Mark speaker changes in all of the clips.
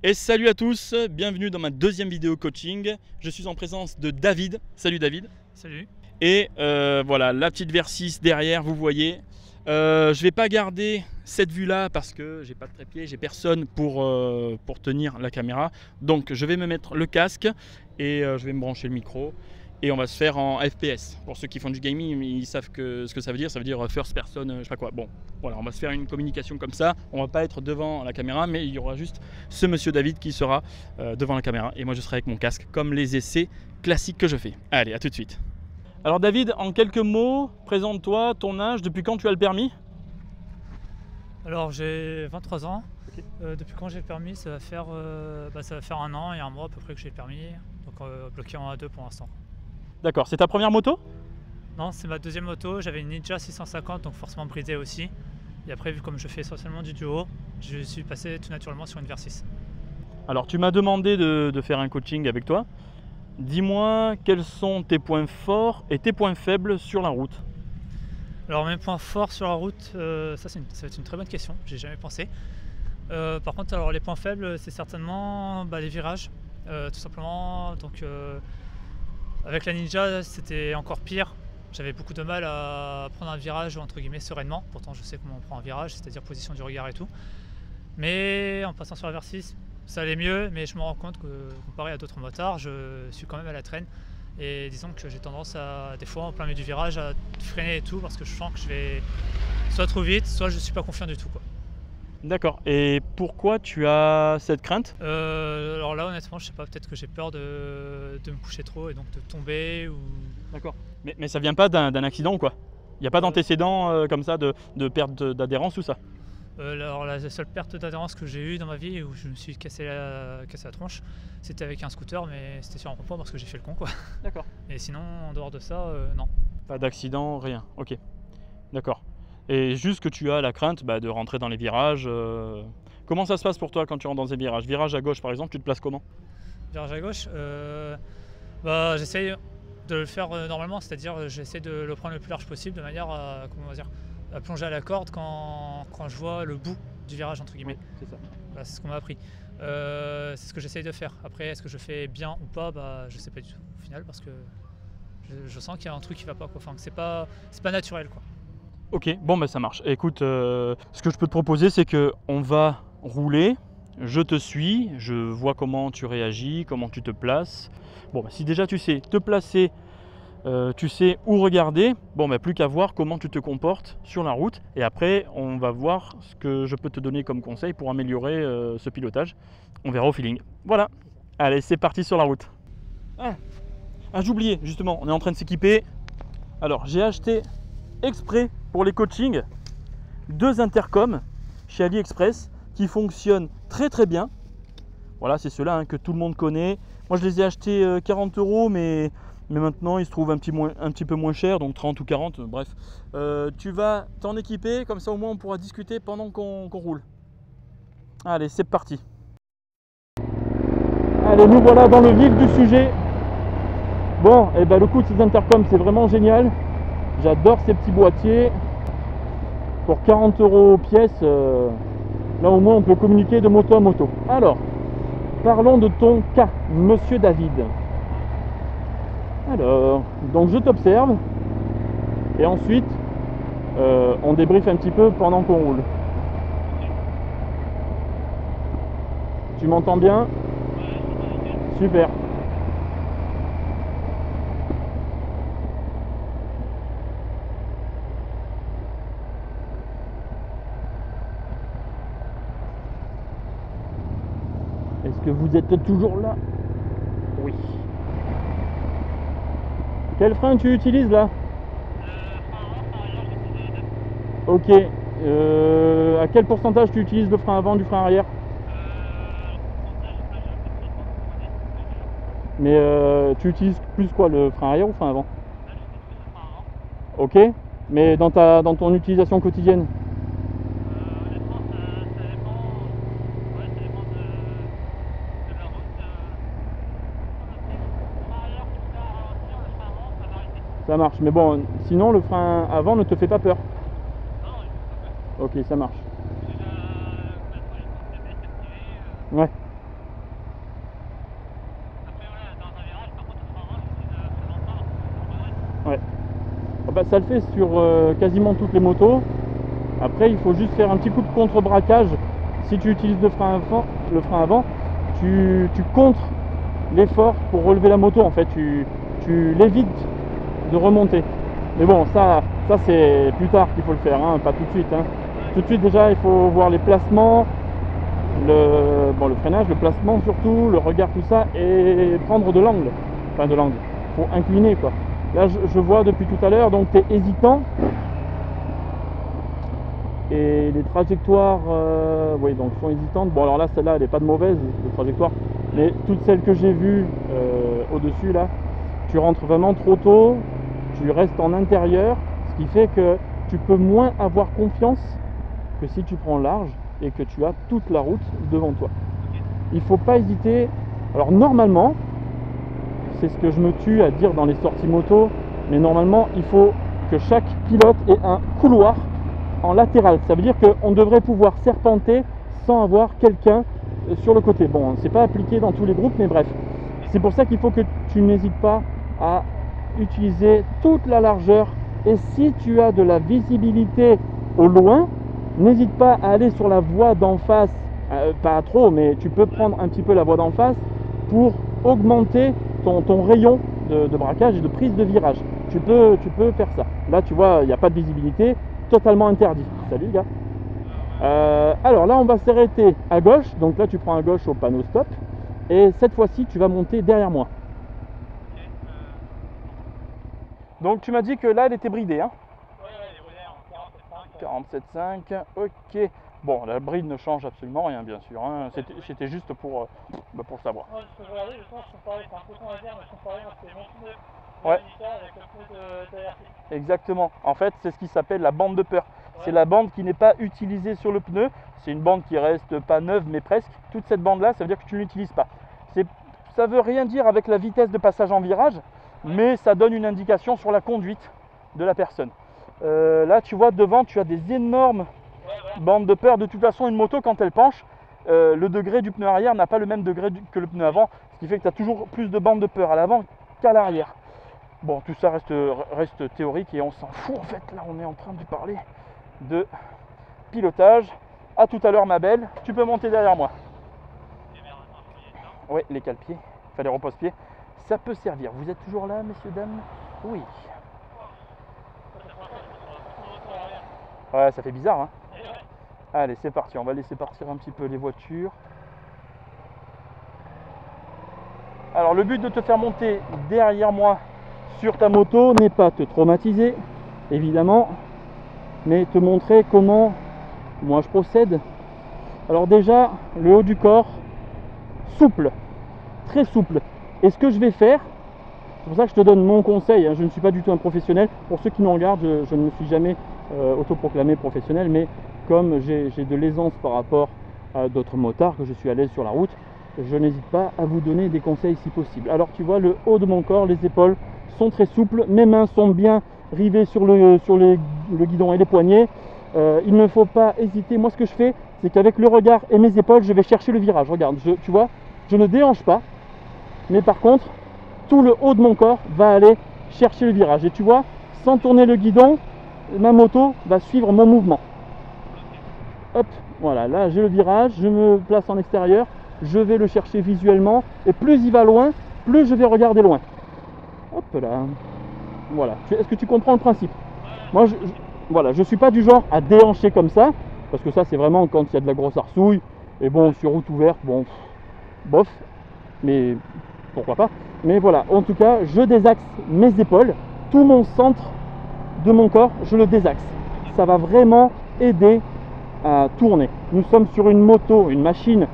Speaker 1: Et salut à tous, bienvenue dans ma deuxième vidéo coaching. Je suis en présence de David. Salut David.
Speaker 2: Salut.
Speaker 1: Et voilà, la petite Versys derrière, vous voyez. Je ne vais pas garder cette vue-là parce que j'ai pas de trépied, j'ai personne pour tenir la caméra. Donc je vais me mettre le casque et je vais me brancher le micro. Et on va se faire en FPS. Pour ceux qui font du gaming, ils savent ce que ça veut dire first person, je sais pas quoi. Bon, voilà, on va se faire une communication comme ça. On va pas être devant la caméra, mais il y aura juste ce monsieur David qui sera devant la caméra. Et moi, je serai avec mon casque, comme les essais classiques que je fais. Allez, à tout de suite. Alors David, en quelques mots, présente-toi, ton âge, depuis quand tu as le permis?
Speaker 2: Alors j'ai 23 ans.
Speaker 1: Okay.
Speaker 2: Depuis quand j'ai le permis, ça va faire 1 an et 1 mois à peu près que j'ai le permis. Donc bloqué en A2 pour l'instant.
Speaker 1: D'accord, c'est ta première moto?
Speaker 2: Non, c'est ma deuxième moto. J'avais une Ninja 650, donc forcément bridée aussi. Et après, vu comme je fais essentiellement du duo, je suis passé tout naturellement sur une Versys.
Speaker 1: Alors tu m'as demandé de faire un coaching avec toi. Dis-moi quels sont tes points forts et tes points faibles sur la route.
Speaker 2: Alors mes points forts sur la route, ça va être une très bonne question, j'ai jamais pensé. Par contre, alors les points faibles, c'est certainement les virages, tout simplement. Donc avec la Ninja, c'était encore pire. J'avais beaucoup de mal à prendre un virage entre guillemets sereinement. Pourtant, je sais comment on prend un virage, c'est-à-dire position du regard et tout. Mais en passant sur la Versys, ça allait mieux, mais je me rends compte que comparé à d'autres motards, je suis quand même à la traîne. Et disons que j'ai tendance à, des fois en plein milieu du virage, à freiner et tout, parce que je sens que je vais soit trop vite, soit je suis pas confiant du tout, quoi.
Speaker 1: D'accord, et pourquoi tu as cette crainte?
Speaker 2: Alors là honnêtement je sais pas, peut-être que j'ai peur de me coucher trop et donc de tomber ou...
Speaker 1: D'accord, mais ça vient pas d'un accident ou quoi? Il n'y a pas d'antécédent comme ça de perte d'adhérence ou ça?
Speaker 2: Alors la seule perte d'adhérence que j'ai eue dans ma vie où je me suis cassé la tronche, c'était avec un scooter, mais c'était sur un rond-point parce que j'ai fait le con, quoi.
Speaker 1: D'accord.
Speaker 2: Et sinon en dehors de ça, non.
Speaker 1: Pas d'accident, rien, ok. D'accord. Et juste que tu as la crainte de rentrer dans les virages. Comment ça se passe pour toi quand tu rentres dans des virages? Virage à gauche par exemple, tu te places comment?
Speaker 2: Virage à gauche, j'essaye de le faire normalement, c'est-à-dire j'essaie de le prendre le plus large possible de manière à, à plonger à la corde quand je vois le bout du virage entre guillemets.
Speaker 1: Oui, c'est ça.
Speaker 2: Voilà, c'est ce qu'on m'a appris. C'est ce que j'essaye de faire. Après, est-ce que je fais bien ou pas, je sais pas du tout au final, parce que je sens qu'il y a un truc qui va pas, quoi. Enfin, c'est pas naturel, quoi.
Speaker 1: Ok, bon ça marche. Écoute, ce que je peux te proposer, c'est que on va rouler. Je te suis, je vois comment tu réagis, comment tu te places. Bon, si déjà tu sais te placer, tu sais où regarder, plus qu'à voir comment tu te comportes sur la route. Et après, on va voir ce que je peux te donner comme conseil pour améliorer ce pilotage. On verra au feeling. Voilà, allez, c'est parti sur la route. Ah, j'oubliais, justement, on est en train de s'équiper. Alors, j'ai acheté exprès pour les coachings 2 intercoms chez AliExpress qui fonctionnent très très bien. Voilà, c'est ceux-là que tout le monde connaît. Moi je les ai achetés 40 €, mais maintenant ils se trouvent un petit peu moins chers, donc 30 ou 40, bref. Tu vas t'en équiper, comme ça au moins on pourra discuter pendant qu'on roule. Allez, c'est parti. Allez, nous voilà dans le vif du sujet. Bon, et le coup de ces intercoms, c'est vraiment génial. J'adore ces petits boîtiers. Pour 40 € pièce, là au moins on peut communiquer de moto à moto. Alors, parlons de ton cas, monsieur David. Alors, donc je t'observe et ensuite on débriefe un petit peu pendant qu'on roule. Tu m'entends bien? Super. Est-ce que vous êtes toujours là? Oui. Quel frein tu utilises là? Ok. À quel pourcentage tu utilises le frein avant du frein arrière? Mais tu utilises plus quoi, le frein arrière ou le frein avant? Ok. Mais dans ton utilisation quotidienne? Ça marche, mais bon, sinon le frein avant ne te fait pas peur? Ok, ça marche. Ouais. ça le fait sur quasiment toutes les motos. Après, il faut juste faire un petit coup de contre-braquage. Si tu utilises le frein avant, tu contres l'effort pour relever la moto. En fait, tu l'évites de remonter. Mais bon, ça c'est plus tard qu'il faut le faire, hein, pas tout de suite. Hein. Tout de suite, déjà, il faut voir les placements, le freinage, le placement surtout, le regard, tout ça, et prendre de l'angle. Enfin, de l'angle. Il faut incliner, quoi. Là, je vois depuis tout à l'heure, donc tu es hésitant. Et les trajectoires, oui, donc sont hésitantes. Bon, alors là, celle-là, elle n'est pas de mauvaise, les trajectoires. Mais toutes celles que j'ai vues au-dessus, là, tu rentres vraiment trop tôt, tu restes en intérieur, ce qui fait que tu peux moins avoir confiance que si tu prends large et que tu as toute la route devant toi. Il ne faut pas hésiter. Alors normalement, c'est ce que je me tue à dire dans les sorties moto, mais normalement, il faut que chaque pilote ait un couloir en latéral. Ça veut dire qu'on devrait pouvoir serpenter sans avoir quelqu'un sur le côté. Bon, c'est pas appliqué dans tous les groupes, mais bref. C'est pour ça qu'il faut que tu n'hésites pas à utiliser toute la largeur. Et si tu as de la visibilité au loin, n'hésite pas à aller sur la voie d'en face, pas trop, mais tu peux prendre un petit peu la voie d'en face pour augmenter ton rayon de braquage et de prise de virage. Tu peux faire ça. Là, tu vois, il n'y a pas de visibilité, totalement interdit. Salut les gars. Alors là, on va s'arrêter à gauche. Donc là, tu prends à gauche au panneau stop. Et cette fois-ci, tu vas monter derrière moi. Donc tu m'as dit que là, elle était bridée, hein?
Speaker 2: Ouais, elle est bridée en
Speaker 1: 47,5. Ok. Bon, la bride ne change absolument rien, bien sûr. Hein. C'était juste pour le savoir.
Speaker 2: Ouais, je peux regarder, je pense que je comparais, c'est un peu con à dire, mais je comparais, c'est mon pneu.
Speaker 1: Ouais.
Speaker 2: Avec le pneu de RC.
Speaker 1: Exactement. En fait, c'est ce qui s'appelle la bande de peur. Ouais. C'est la bande qui n'est pas utilisée sur le pneu. C'est une bande qui reste pas neuve, mais presque. Toute cette bande-là, ça veut dire que tu ne l'utilises pas. Ça veut rien dire avec la vitesse de passage en virage, mais ça donne une indication sur la conduite de la personne. Là, tu vois, devant, tu as des énormes bandes de peur. De toute façon, une moto, quand elle penche, le degré du pneu arrière n'a pas le même degré que le pneu avant, ce qui fait que tu as toujours plus de bandes de peur à l'avant qu'à l'arrière. Bon, tout ça reste théorique et on s'en fout en fait. Là, on est en train de parler de pilotage. À tout à l'heure, ma belle. Tu peux monter derrière moi. Oui, les cale-pieds, enfin les repose-pieds. Ça peut servir. Vous êtes toujours là, messieurs, dames? Oui. Ouais, ça fait bizarre, hein? Allez, c'est parti. On va laisser partir un petit peu les voitures. Alors, le but de te faire monter derrière moi sur ta moto n'est pas te traumatiser, évidemment, mais te montrer comment moi je procède. Alors déjà, le haut du corps, souple, très souple. Et ce que je vais faire, c'est pour ça que je te donne mon conseil, hein, je ne suis pas du tout un professionnel. Pour ceux qui nous regardent, je ne me suis jamais autoproclamé professionnel, mais comme j'ai de l'aisance par rapport à d'autres motards, que je suis à l'aise sur la route, je n'hésite pas à vous donner des conseils si possible. Alors tu vois, le haut de mon corps, les épaules sont très souples, mes mains sont bien rivées sur le guidon et les poignets. Il ne faut pas hésiter. Moi, ce que je fais, c'est qu'avec le regard et mes épaules, je vais chercher le virage. Regarde, tu vois, je ne déhanche pas, mais par contre, tout le haut de mon corps va aller chercher le virage. Et tu vois, sans tourner le guidon, ma moto va suivre mon mouvement. Hop, voilà, là j'ai le virage, je me place en extérieur, je vais le chercher visuellement, et plus il va loin, plus je vais regarder loin. Hop là, voilà. Est-ce que tu comprends le principe? Moi, voilà, je suis pas du genre à déhancher comme ça, parce que ça c'est vraiment quand il y a de la grosse arsouille, et bon, sur route ouverte, bon, bof, mais pourquoi pas. Mais voilà, en tout cas, je désaxe mes épaules, tout mon centre de mon corps, je le désaxe. Ça va vraiment aider à tourner. Nous sommes sur une moto, une machine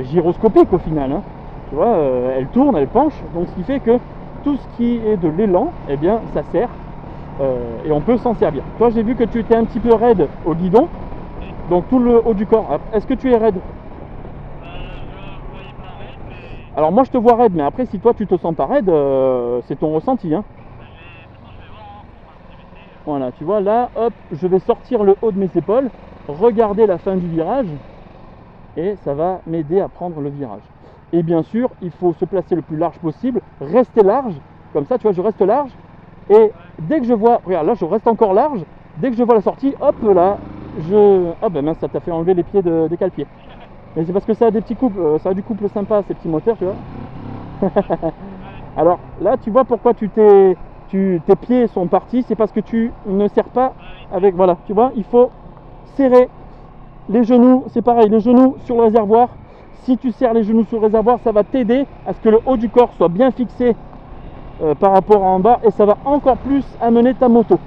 Speaker 1: gyroscopique au final, hein. Tu vois, elle tourne, elle penche, donc ce qui fait que tout ce qui est de l'élan, eh bien ça sert et on peut s'en servir. Toi, j'ai vu que tu étais un petit peu raide au guidon, donc tout le haut du corps. Est-ce que tu es raide? Alors moi je te vois raide, mais après si toi tu te sens pas raide, c'est ton ressenti, hein. Voilà, tu vois, là, hop, je vais sortir le haut de mes épaules, regarder la fin du virage, et ça va m'aider à prendre le virage. Et bien sûr, il faut se placer le plus large possible, rester large, comme ça, tu vois, je reste large, Et dès que je vois, regarde là je reste encore large, dès que je vois la sortie, hop là, ah ben mince, ça t'a fait enlever les pieds des cale-pieds. Mais c'est parce que ça a des petits couples, ça a du couple sympa ces petits moteurs, tu vois. Alors là tu vois pourquoi tes pieds sont partis, c'est parce que tu ne serres pas avec, voilà, tu vois, il faut serrer les genoux, c'est pareil, les genoux sur le réservoir. Si tu serres les genoux sur le réservoir, ça va t'aider à ce que le haut du corps soit bien fixé par rapport à en bas, et ça va encore plus amener ta moto.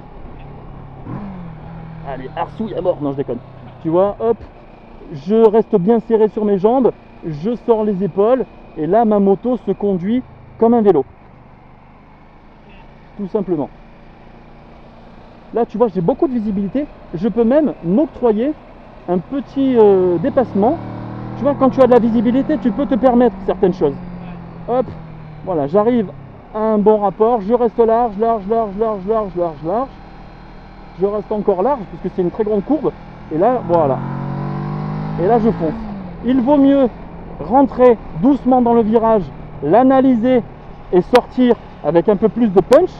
Speaker 1: Allez, arsouille à mort, non je déconne. Tu vois, hop, je reste bien serré sur mes jambes, je sors les épaules, et là ma moto se conduit comme un vélo. Tout simplement. Là tu vois, j'ai beaucoup de visibilité, je peux même m'octroyer un petit dépassement. Tu vois, quand tu as de la visibilité, tu peux te permettre certaines choses. Hop, voilà, j'arrive à un bon rapport, je reste large, large, large, large, large, large, large. Je reste encore large, puisque c'est une très grande courbe. Et là, voilà. Et là, je fonce. Il vaut mieux rentrer doucement dans le virage, l'analyser et sortir avec un peu plus de punch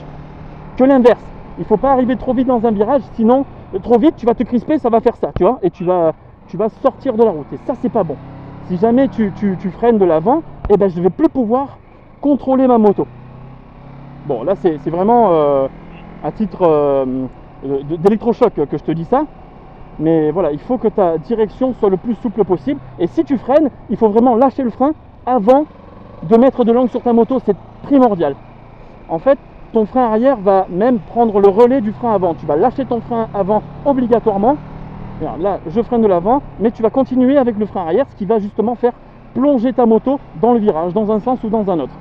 Speaker 1: que l'inverse. Il ne faut pas arriver trop vite dans un virage, sinon, trop vite, tu vas te crisper, ça va faire ça, tu vois, et tu vas sortir de la route. Et ça, c'est pas bon. Si jamais tu freines de l'avant, eh ben, je ne vais plus pouvoir contrôler ma moto. Bon, là, c'est vraiment à titre d'électrochoc que je te dis ça. Mais voilà, il faut que ta direction soit le plus souple possible. Et si tu freines, il faut vraiment lâcher le frein avant de mettre de l'angle sur ta moto. C'est primordial. En fait, ton frein arrière va même prendre le relais du frein avant. Tu vas lâcher ton frein avant obligatoirement. Alors là, je freine de l'avant, mais tu vas continuer avec le frein arrière, ce qui va justement faire plonger ta moto dans le virage, dans un sens ou dans un autre.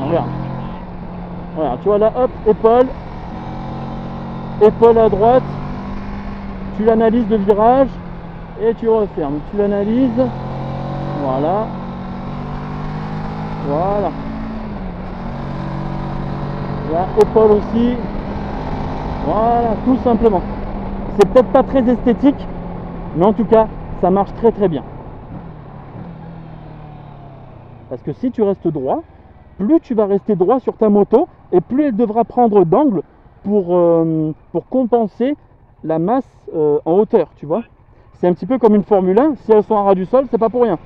Speaker 1: Regarde. Voilà, tu vois là, hop, épaule à droite, tu l'analyses de virage et tu refermes. Tu l'analyses, voilà, voilà. Là, épaule aussi, voilà, tout simplement. C'est peut-être pas très esthétique, mais en tout cas, ça marche très très bien. Parce que si tu restes droit, plus tu vas rester droit sur ta moto et plus elle devra prendre d'angle pour compenser la masse en hauteur, tu vois. C'est un petit peu comme une Formule 1, si elles sont à ras du sol, c'est pas pour rien.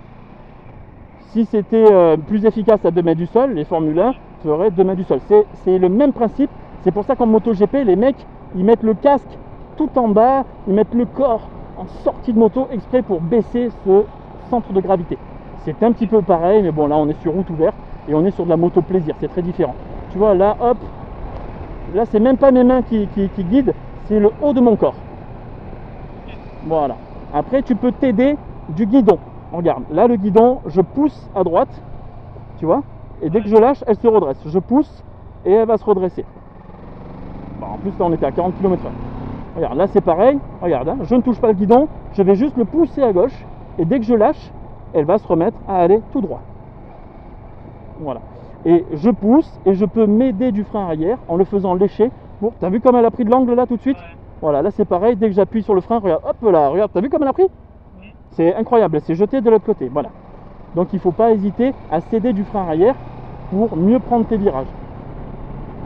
Speaker 1: Si c'était plus efficace à 2 mètres du sol, les Formule 1 feraient 2 mètres du sol. C'est le même principe, c'est pour ça qu'en MotoGP, les mecs, ils mettent le casque tout en bas, ils mettent le corps en sortie de moto exprès pour baisser ce centre de gravité. C'est un petit peu pareil, mais bon, là on est sur route ouverte et on est sur de la moto plaisir, c'est très différent. Tu vois, là, hop, là c'est même pas mes mains qui guident, c'est le haut de mon corps. Voilà. Après, tu peux t'aider du guidon. Regarde, là le guidon, je pousse à droite, tu vois, et dès que je lâche, elle se redresse. Je pousse et elle va se redresser. Bon, en plus, là on était à 40 km/h. Regarde, là c'est pareil, regarde, hein, je ne touche pas le guidon, je vais juste le pousser à gauche, et dès que je lâche, elle va se remettre à aller tout droit. Voilà. Et je pousse, et je peux m'aider du frein arrière en le faisant lécher. Bon, t'as vu comme elle a pris de l'angle là tout de suite? Voilà, là c'est pareil, dès que j'appuie sur le frein, regarde, hop là, regarde, t'as vu comme elle a pris? C'est incroyable, elle s'est jetée de l'autre côté, voilà. Donc il ne faut pas hésiter à céder du frein arrière pour mieux prendre tes virages.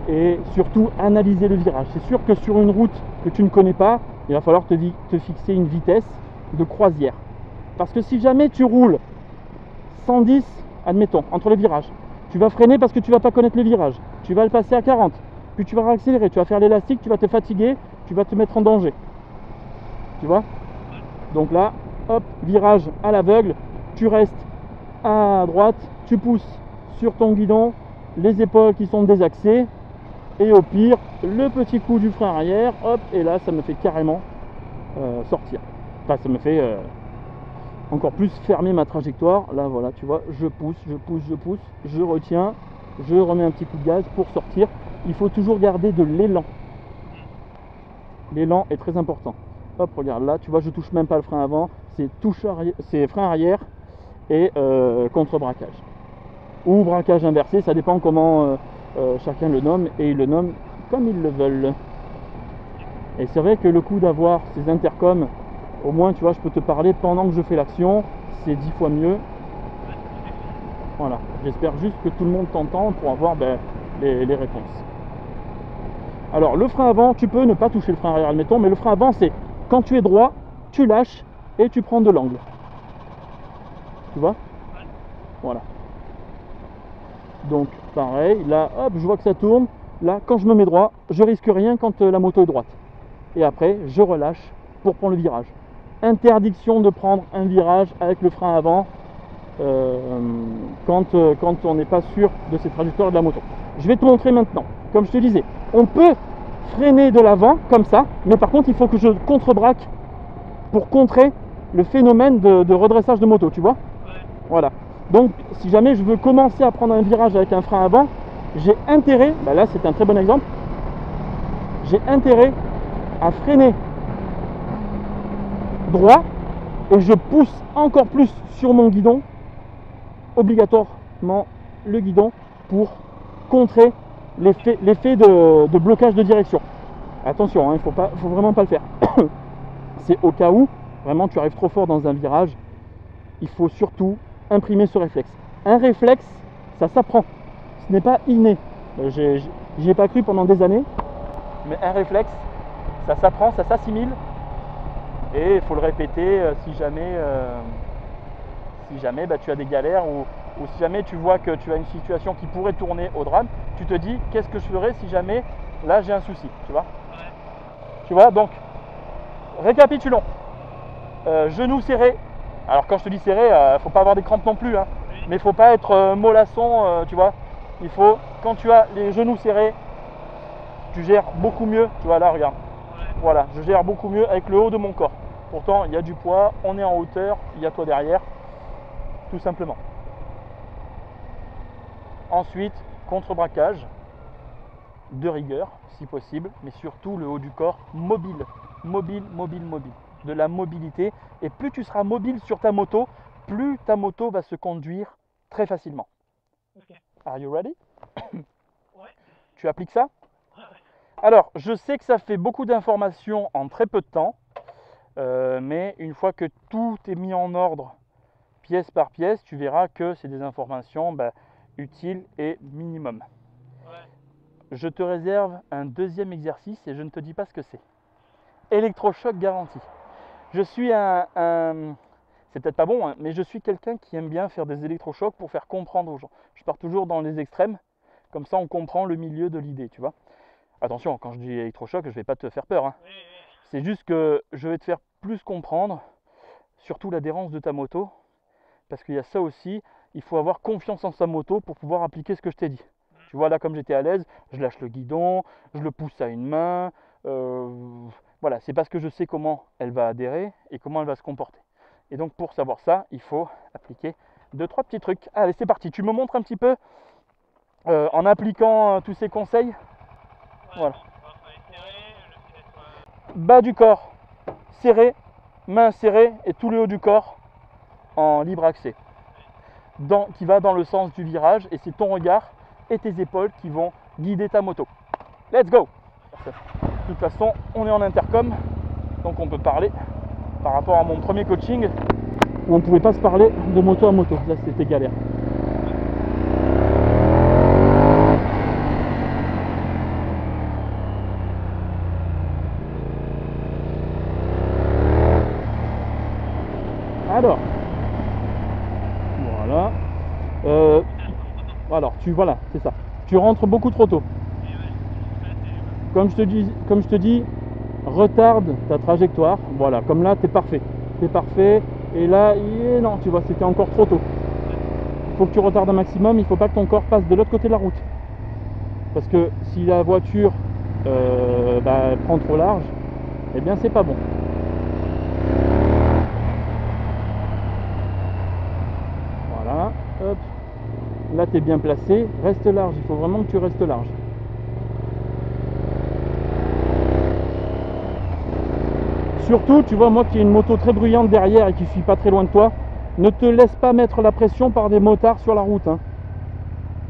Speaker 1: Et surtout analyser le virage. C'est sûr que sur une route que tu ne connais pas, il va falloir te fixer une vitesse de croisière. Parce que si jamais tu roules 110, admettons, entre les virages, tu vas freiner parce que tu ne vas pas connaître le virage. Tu vas le passer à 40, puis tu vas réaccélérer, tu vas faire l'élastique, tu vas te fatiguer, tu vas te mettre en danger. Tu vois? Donc là, hop, virage à l'aveugle, tu restes à droite, tu pousses sur ton guidon, les épaules qui sont désaxées, et au pire, le petit coup du frein arrière, hop, et là ça me fait carrément sortir. Enfin, ça me fait encore plus fermer ma trajectoire. Là, voilà, tu vois, je pousse, je pousse, je pousse, je retiens, je remets un petit coup de gaz pour sortir. Il faut toujours garder de l'élan. L'élan est très important. Hop, regarde là, tu vois, je touche même pas le frein avant, c'est frein arrière et contre-braquage. Ou braquage inversé, ça dépend comment chacun le nomme, et ils le nomment comme ils le veulent. Et c'est vrai que le coup d'avoir ces intercoms, au moins tu vois, je peux te parler pendant que je fais l'action, c'est 10 fois mieux. Voilà, j'espère juste que tout le monde t'entend pour avoir les réponses. Alors le frein avant, tu peux ne pas toucher le frein arrière, admettons, mais le frein avant, c'est quand tu es droit, tu lâches et tu prends de l'angle. Tu vois? Voilà. Donc pareil, là, hop, je vois que ça tourne. Là, quand je me mets droit, je risque rien quand la moto est droite. Et après, je relâche pour prendre le virage. Interdiction de prendre un virage avec le frein avant quand on n'est pas sûr de ses trajectoires de la moto. Je vais te montrer maintenant. Comme je te disais, on peut freiner de l'avant comme ça, mais par contre, il faut que je contre-braque pour contrer le phénomène de redressage de moto, tu vois? Voilà. Donc, si jamais je veux commencer à prendre un virage avec un frein avant, j'ai intérêt, là c'est un très bon exemple, j'ai intérêt à freiner droit et je pousse encore plus sur mon guidon, obligatoirement le guidon, pour contrer l'effet de blocage de direction. Attention, hein, faut vraiment pas le faire. C'est au cas où vraiment tu arrives trop fort dans un virage, il faut surtout imprimer ce réflexe. Un réflexe, ça s'apprend, ce n'est pas inné. J'y ai pas cru pendant des années, mais un réflexe, ça s'apprend, ça s'assimile, et il faut le répéter si jamais tu as des galères ou si jamais tu vois que tu as une situation qui pourrait tourner au drame, tu te dis qu'est-ce que je ferais si jamais là j'ai un souci, tu vois? Tu vois, donc récapitulons. Genoux serrés. Alors quand je te dis serré, faut pas avoir des crampes non plus, hein. Mais il faut pas être mollasson, tu vois. Il faut, quand tu as les genoux serrés, tu gères beaucoup mieux. Tu vois là, regarde. Voilà, je gère beaucoup mieux avec le haut de mon corps. Pourtant, il y a du poids, on est en hauteur, il y a toi derrière, tout simplement. Ensuite, contre-braquage de rigueur, si possible, mais surtout le haut du corps mobile, mobile, mobile, mobile. De la mobilité, et plus tu seras mobile sur ta moto, plus ta moto va se conduire très facilement.
Speaker 2: Okay.
Speaker 1: Are you ready?
Speaker 2: Ouais.
Speaker 1: Tu appliques ça?
Speaker 2: Ouais.
Speaker 1: Alors, je sais que ça fait beaucoup d'informations en très peu de temps, mais une fois que tout est mis en ordre, pièce par pièce, tu verras que c'est des informations utiles et minimum.
Speaker 2: Ouais.
Speaker 1: Je te réserve un deuxième exercice et je ne te dis pas ce que c'est. Électrochoc garanti. Je suis c'est peut-être pas bon, hein, mais je suis quelqu'un qui aime bien faire des électrochocs pour faire comprendre aux gens. Je pars toujours dans les extrêmes, comme ça on comprend le milieu de l'idée, tu vois. Attention, quand je dis électrochoc, je vais pas te faire peur, hein. C'est juste que je vais te faire plus comprendre, surtout l'adhérence de ta moto, parce qu'il y a ça aussi, il faut avoir confiance en sa moto pour pouvoir appliquer ce que je t'ai dit. Tu vois, là comme j'étais à l'aise, je lâche le guidon, je le pousse à une main, voilà, c'est parce que je sais comment elle va adhérer et comment elle va se comporter. Et donc pour savoir ça, il faut appliquer 2-3 petits trucs. Allez, c'est parti, tu me montres un petit peu en appliquant tous ces conseils. Ouais, voilà. Bas du corps serré, main serrée et tout le haut du corps en libre accès. Qui va dans le sens du virage, et c'est ton regard et tes épaules qui vont guider ta moto. Let's go! De toute façon, on est en intercom, donc on peut parler par rapport à mon premier coaching où on ne pouvait pas se parler de moto à moto. Là, c'était galère. Alors, voilà. Alors, voilà, c'est ça. Tu rentres beaucoup trop tôt. Comme je te dis, retarde ta trajectoire. Voilà, comme là, tu es parfait. Tu es parfait. Et là, non, tu vois, c'était encore trop tôt. Il faut que tu retardes un maximum. Il ne faut pas que ton corps passe de l'autre côté de la route. Parce que si la voiture prend trop large, eh bien, c'est pas bon. Voilà, hop. Là, tu es bien placé. Reste large. Il faut vraiment que tu restes large. Surtout, tu vois, moi qui ai une moto très bruyante derrière et qui ne suis pas très loin de toi, ne te laisse pas mettre la pression par des motards sur la route, hein.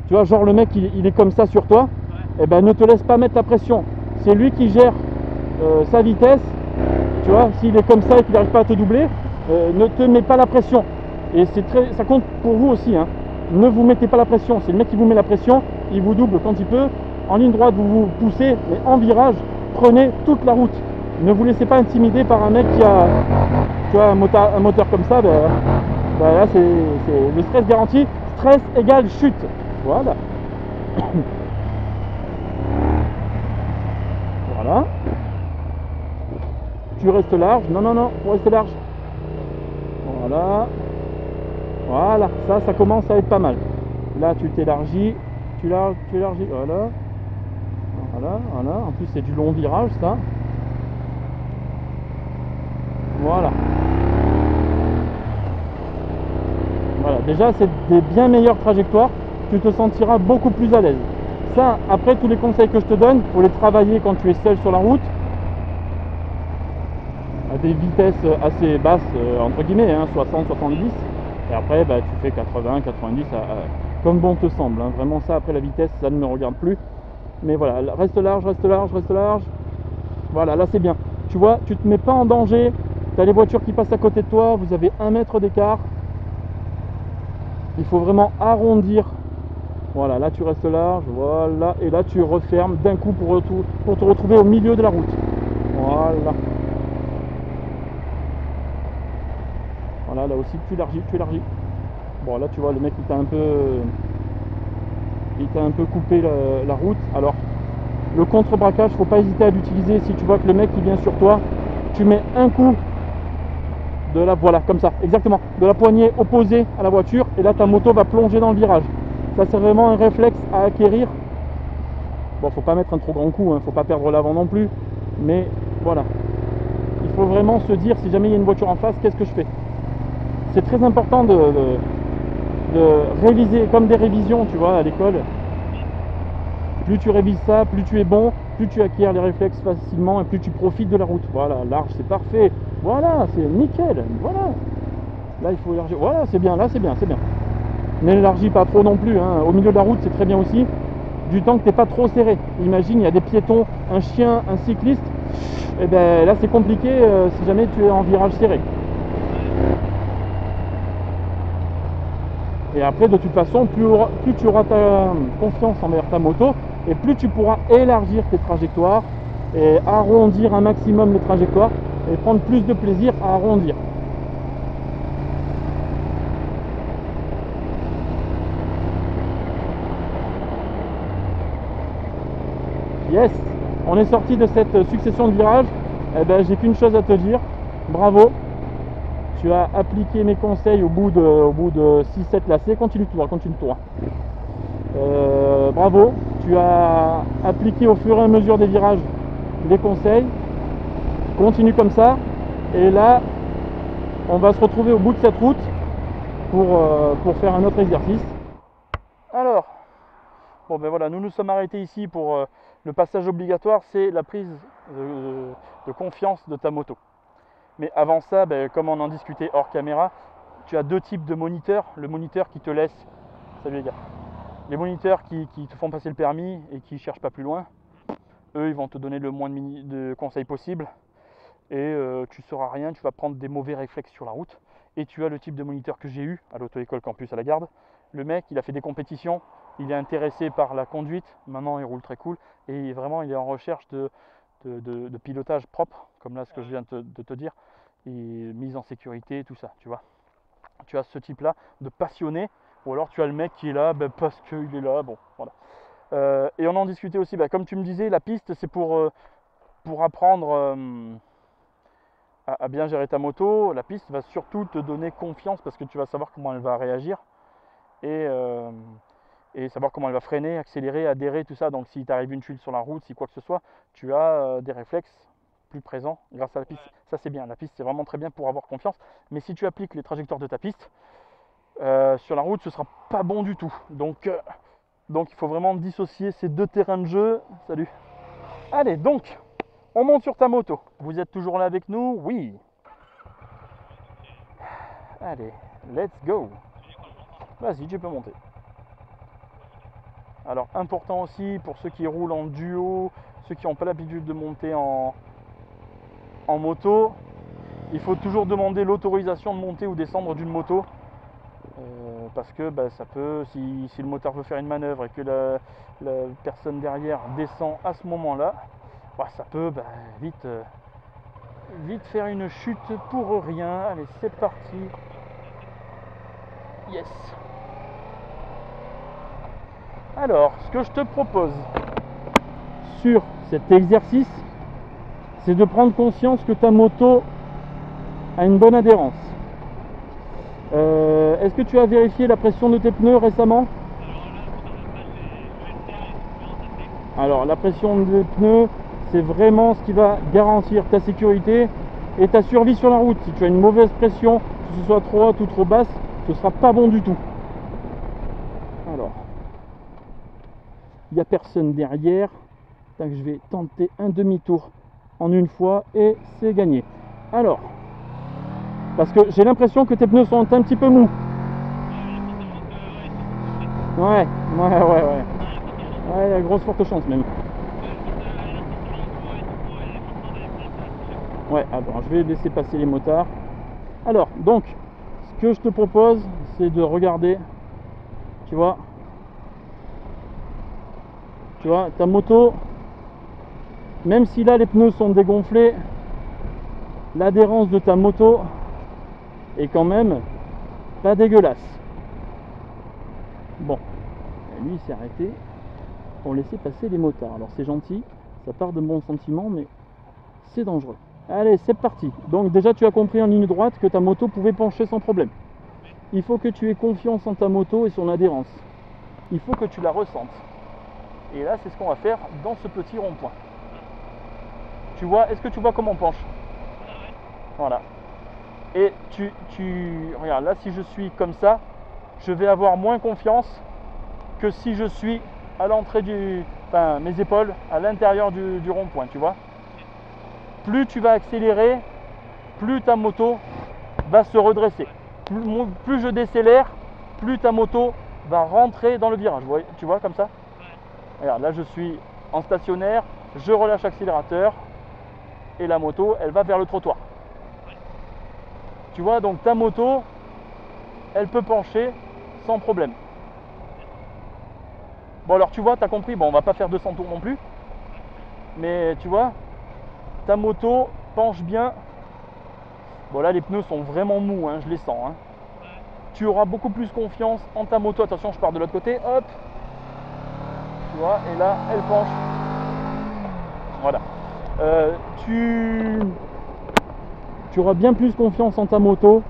Speaker 1: Tu vois, genre le mec, il est comme ça sur toi, ouais. Eh ben ne te laisse pas mettre la pression. C'est lui qui gère sa vitesse. Tu vois, s'il est comme ça et qu'il n'arrive pas à te doubler, ne te mets pas la pression. Et ça compte pour vous aussi, hein. ne vous mettez pas la pression. C'est le mec qui vous met la pression, il vous double quand il peut. En ligne droite, vous vous poussez, mais en virage, prenez toute la route. Ne vous laissez pas intimider par un mec qui a, tu vois, un moteur comme ça. Là, c'est le stress garanti. Stress égale chute. Voilà. Voilà. Tu restes large. Non, non, non, faut rester large. Voilà. Voilà. Ça commence à être pas mal. Là, tu t'élargis. Tu élargis. Voilà. Voilà, voilà. En plus, c'est du long virage, ça. Voilà. Voilà. Déjà, c'est des bien meilleures trajectoires. Tu te sentiras beaucoup plus à l'aise. Ça, après, tous les conseils que je te donne, il faut les travailler quand tu es seul sur la route. À des vitesses assez basses, entre guillemets, hein, 60, 70. Et après, bah, tu fais 80, 90, comme bon te semble. Hein. Vraiment, ça, après la vitesse, ça ne me regarde plus. Mais voilà, reste large, reste large, reste large. Voilà, là, c'est bien. Tu vois, tu ne te mets pas en danger. Tu as les voitures qui passent à côté de toi. Vous avez 1 mètre d'écart. Il faut vraiment arrondir. Voilà, là, tu restes large. Voilà. Et là, tu refermes d'un coup pour te retrouver au milieu de la route. Voilà. Voilà, là aussi, tu élargis, tu élargis. Bon, là, tu vois, le mec, il t'a un peu coupé la route. Alors, le contre-braquage, faut pas hésiter à l'utiliser. Si tu vois que le mec, il vient sur toi, tu mets un coup de la, voilà, comme ça, exactement, de la poignée opposée à la voiture. Et là, ta moto va plonger dans le virage. Ça, c'est vraiment un réflexe à acquérir. Bon, faut pas mettre un trop grand coup, hein, faut pas perdre l'avant non plus. Mais, voilà. Il faut vraiment se dire, si jamais il y a une voiture en face, qu'est-ce que je fais? C'est très important de réviser, comme des révisions, tu vois, à l'école. Plus tu révises ça, plus tu es bon, plus tu acquiers les réflexes facilement et plus tu profites de la route. Voilà, large, c'est parfait. Voilà, c'est nickel. Voilà. Là, il faut élargir. Voilà, c'est bien, là, c'est bien, c'est bien. N'élargis pas trop non plus. Hein. Au milieu de la route, c'est très bien aussi. Du temps que tu n'es pas trop serré. Imagine, il y a des piétons, un chien, un cycliste. Et ben là, c'est compliqué si jamais tu es en virage serré. Et après, de toute façon, plus tu auras ta confiance envers ta moto, et plus tu pourras élargir tes trajectoires et arrondir un maximum les trajectoires et prendre plus de plaisir à arrondir. Yes, on est sorti de cette succession de virages. Eh ben, j'ai qu'une chose à te dire, bravo. Tu as appliqué mes conseils au bout de 6-7 lacets. Continue tout droit, continue tout droit. Bravo, tu as appliqué au fur et à mesure des virages les conseils. Continue comme ça. Et là, on va se retrouver au bout de cette route pour faire un autre exercice. Alors, bon ben voilà, nous nous sommes arrêtés ici pour le passage obligatoire, c'est la prise de confiance de ta moto. Mais avant ça, ben, comme on en discutait hors caméra, tu as deux types de moniteurs. Le moniteur qui te laisse, salut les gars, les moniteurs qui te font passer le permis et qui ne cherchent pas plus loin, eux ils vont te donner le moins de conseils possible et tu ne sauras rien, tu vas prendre des mauvais réflexes sur la route. Et tu as le type de moniteur que j'ai eu à l'auto-école campus à la Garde. Le mec, il a fait des compétitions, il est intéressé par la conduite, maintenant il roule très cool et vraiment il est en recherche de pilotage propre, comme là ce que je viens de te dire, et mise en sécurité, tout ça, tu vois. Tu as ce type-là de passionné, ou alors tu as le mec qui est là parce qu'il est là, bon, voilà. Et on en discutait aussi, comme tu me disais, la piste c'est pour apprendre à bien gérer ta moto. La piste va surtout te donner confiance parce que tu vas savoir comment elle va réagir et savoir comment elle va freiner, accélérer, adhérer, tout ça. Donc si t'arrive une tuile sur la route, si quoi que ce soit, tu as des réflexes plus présents grâce à la piste. Ça c'est bien, la piste c'est vraiment très bien pour avoir confiance. Mais si tu appliques les trajectoires de ta piste, sur la route ce sera pas bon du tout. Donc il faut vraiment dissocier ces deux terrains de jeu. Salut. Allez, donc on monte sur ta moto. Vous êtes toujours là avec nous? Oui. Allez, let's go. Vas-y, tu peux monter. Alors important aussi pour ceux qui roulent en duo, ceux qui n'ont pas l'habitude de monter en moto, il faut toujours demander l'autorisation de monter ou descendre d'une moto Parce que bah, ça peut, si le moteur veut faire une manœuvre et que la personne derrière descend à ce moment-là, bah, ça peut bah, vite faire une chute pour rien. Allez, c'est parti. Yes. Alors, ce que je te propose sur cet exercice, c'est de prendre conscience que ta moto a une bonne adhérence. Est-ce que tu as vérifié la pression de tes pneus récemment? Alors, la pression des pneus, c'est vraiment ce qui va garantir ta sécurité et ta survie sur la route. Si tu as une mauvaise pression, que ce soit trop haute ou trop basse, ce ne sera pas bon du tout. Alors, il n'y a personne derrière. Donc, je vais tenter un demi-tour en une fois et c'est gagné. Alors, parce que j'ai l'impression que tes pneus sont un petit peu mous. Ouais, il y a grosse forte chance même. Ouais, alors je vais laisser passer les motards. Alors, donc, ce que je te propose, c'est de regarder, tu vois, ta moto, même si là les pneus sont dégonflés, l'adhérence de ta moto est quand même pas dégueulasse. Bon, lui il s'est arrêté pour laisser passer les motards. Alors c'est gentil, ça part de bons sentiments, mais c'est dangereux. Allez, c'est parti. Donc déjà tu as compris en ligne droite que ta moto pouvait pencher sans problème. Il faut que tu aies confiance en ta moto et son adhérence. Il faut que tu la ressentes. Et là, c'est ce qu'on va faire dans ce petit rond-point. Tu vois, est-ce que tu vois comment on penche? Voilà. Et regarde, là, si je suis comme ça, je vais avoir moins confiance que si je suis à l'entrée mes épaules à l'intérieur du rond-point, tu vois. Plus tu vas accélérer, plus ta moto va se redresser. Plus je décélère, plus ta moto va rentrer dans le virage. Tu vois comme ça? Regarde, là je suis en stationnaire, je relâche l'accélérateur et la moto, elle va vers le trottoir. Tu vois, donc ta moto, elle peut pencher sans problème. Bon alors tu vois, tu as compris, bon on va pas faire 200 tours non plus, mais tu vois, ta moto penche bien. Bon là les pneus sont vraiment mous, hein, je les sens. Hein. Tu auras beaucoup plus confiance en ta moto. Attention, je pars de l'autre côté, hop. Tu vois, et là elle penche. Voilà. Tu auras bien plus confiance en ta moto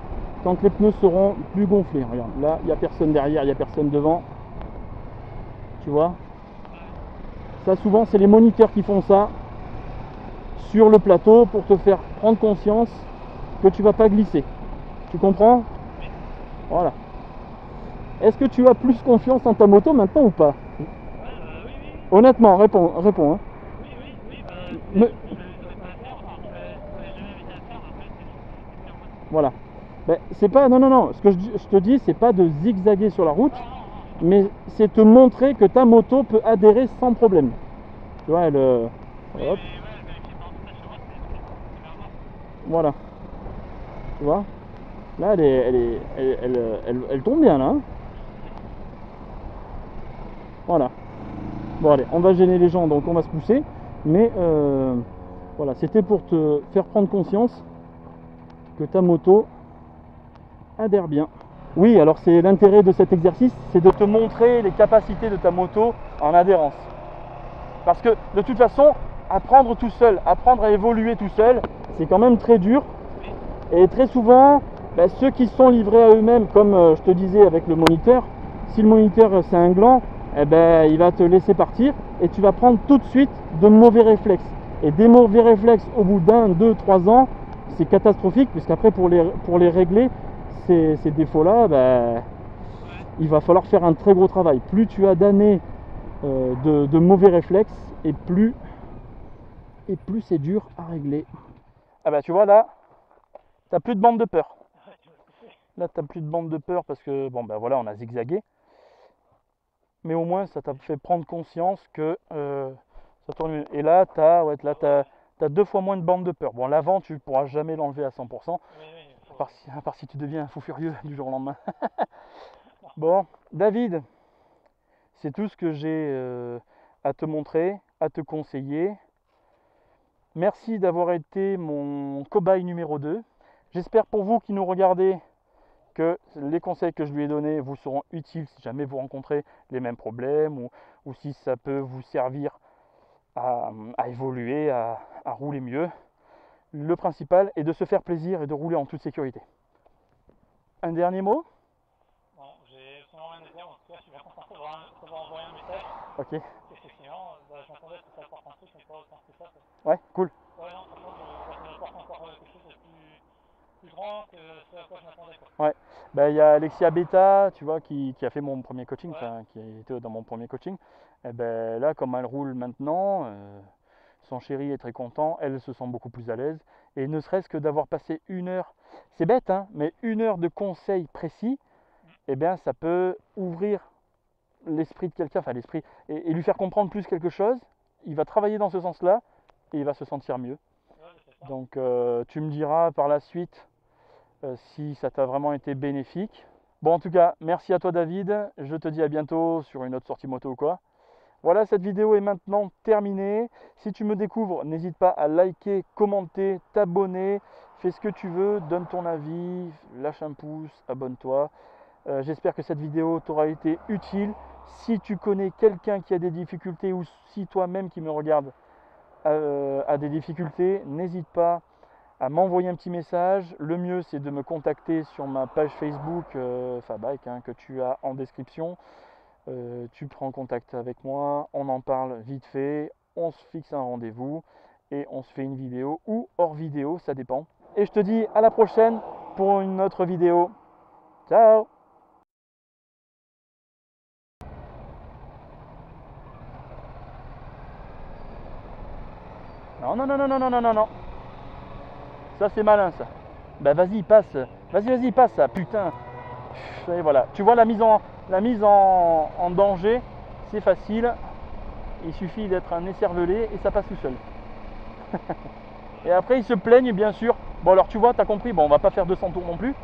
Speaker 1: quand les pneus seront plus gonflés. Regarde, là il n'y a personne derrière, il n'y a personne devant. Tu vois, ça souvent c'est les moniteurs qui font ça sur le plateau pour te faire prendre conscience que tu vas pas glisser. Tu comprends? Voilà. Est-ce que tu as plus confiance en ta moto maintenant ou pas?
Speaker 2: Oui.
Speaker 1: Honnêtement, réponds. Hein. Voilà. Ben, c'est pas. Non. Ce que je te dis, c'est pas de zigzaguer sur la route, mais c'est te montrer que ta moto peut adhérer sans problème. Tu vois, elle. Hop. Voilà. Tu vois. Là, elle tombe bien là. Hein. Voilà. Bon allez, on va gêner les gens, donc on va se pousser. Mais voilà, c'était pour te faire prendre conscience que ta moto adhère bien. Oui, alors c'est l'intérêt de cet exercice, c'est de te montrer les capacités de ta moto en adhérence. Parce que de toute façon, apprendre tout seul, apprendre à évoluer tout seul, c'est quand même très dur. Et très souvent, ceux qui sont livrés à eux-mêmes, comme je te disais avec le moniteur, si le moniteur c'est un gland, il va te laisser partir et tu vas prendre tout de suite de mauvais réflexes. Et des mauvais réflexes au bout d'1, 2, 3 ans, c'est catastrophique, puisqu'après pour les régler, ces défauts-là, il va falloir faire un très gros travail. Plus tu as d'années de mauvais réflexes, et plus c'est dur à régler. Ah bah tu vois là, t'as plus de bande de peur. Là t'as plus de bande de peur parce que bon ben voilà, on a zigzagué. Mais au moins ça t'a fait prendre conscience que ça tourne mieux. Et là t'as 2 fois moins de bande de peur. Bon, l'avant tu pourras jamais l'enlever à 100%. À part si tu deviens un fou furieux du jour au lendemain. Bon, David, c'est tout ce que j'ai à te montrer, à te conseiller. Merci d'avoir été mon cobaye numéro 2. J'espère pour vous qui nous regardez que les conseils que je lui ai donnés vous seront utiles si jamais vous rencontrez les mêmes problèmes ou si ça peut vous servir à évoluer, à rouler mieux. Le principal est de se faire plaisir et de rouler en toute sécurité. Un dernier mot?
Speaker 2: Non, j'ai absolument rien à dire. En tout cas, je suis bien content d'avoir envoyé un message.
Speaker 1: Ok.
Speaker 2: Parce que sinon, j'entendais que ça porte un truc, mais pas autant que ça.
Speaker 1: Ouais, cool.
Speaker 2: Ouais, non, franchement, ça porte encore quelque chose de plus grand que ce à quoi je m'attendais. Quoi.
Speaker 1: Ouais. Ben, il y a Alexia Beta, tu vois, qui a fait mon premier coaching,
Speaker 2: Ouais.
Speaker 1: qui était dans mon premier coaching. Et ben là, comme elle roule maintenant, son chéri est très content, elle se sent beaucoup plus à l'aise. Et ne serait-ce que d'avoir passé 1 heure, c'est bête, hein, mais 1 heure de conseils précis, eh bien, ça peut ouvrir l'esprit de quelqu'un, enfin l'esprit, et lui faire comprendre plus quelque chose. Il va travailler dans ce sens-là et il va se sentir mieux.
Speaker 2: Ouais,
Speaker 1: Donc, tu me diras par la suite si ça t'a vraiment été bénéfique. Bon, en tout cas, merci à toi David. Je te dis à bientôt sur une autre sortie moto ou quoi. Voilà, cette vidéo est maintenant terminée. Si tu me découvres, n'hésite pas à liker, commenter, t'abonner. Fais ce que tu veux, donne ton avis, lâche un pouce, abonne-toi. J'espère que cette vidéo t'aura été utile. Si tu connais quelqu'un qui a des difficultés ou si toi-même qui me regarde a des difficultés, n'hésite pas à m'envoyer un petit message. Le mieux, c'est de me contacter sur ma page Facebook Fabike que tu as en description. Tu prends contact avec moi, on en parle vite fait, on se fixe un rendez-vous et on se fait une vidéo ou hors vidéo, ça dépend. Et je te dis à la prochaine pour une autre vidéo. Ciao! Non, non, non, non, non, non, non, non, non. Ça, c'est malin, ça. Bah, vas-y, passe. Vas-y, passe, ça, putain. Et voilà. Tu vois, la mise en danger, c'est facile. Il suffit d'être un écervelé et ça passe tout seul. Et après, ils se plaignent, bien sûr. Bon, alors, tu vois, t'as compris. Bon, on va pas faire 200 tours non plus.